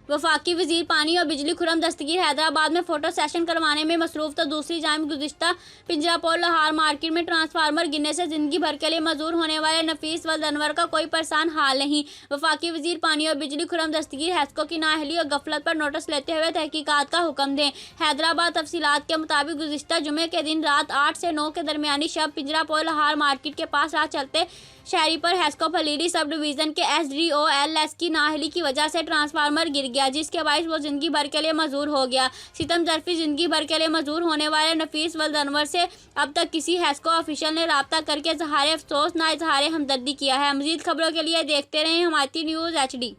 वफाकी वजीर पानी और बिजली खुर्रम दस्तगीर हैदराबाद में फोटो सेशन करवाने में मसरूफ। तो दूसरी जानिब गुज़िश्ता पिंजरापोल लाहौर मार्केट में ट्रांसफार्मर गिरने से जिंदगी भर के लिए मजदूर होने वाले नफीस वल्द अनवर का कोई परेशान हाल नहीं। वफाकी वजीर पानी और बिजली खुर्रम दस्तगीर हैस्को की नाअहली और गफलत पर नोटिस लेते हुए तहकीकात का हुक्म दें। हैदराबाद तफसीलात के मुताबिक गुज़िश्ता जुमे के दिन रात 8 से 9 के दरमियानी शब पिंजरापोल लाहौर मार्केट के पास राह चलते शहरी पर हैस्को फलीडी सब डिवीज़न के SDOLS की नाअहली की वजह से ट्रांसफार्मर गिर गया, जिसके बायस वो ज़िंदगी भर के लिए मजदूर हो गया। सितम ज़रफ़ी ज़िंदगी भर के लिए मजदूर होने वाले नफीस वल्द अनवर से अब तक किसी हैस्को ऑफिशियल ने रब्ता करके इज़हार अफसोस ना इज़हार हमदर्दी किया है। मज़ीद खबरों के लिए देखते रहें हमारी न्यूज़ HD।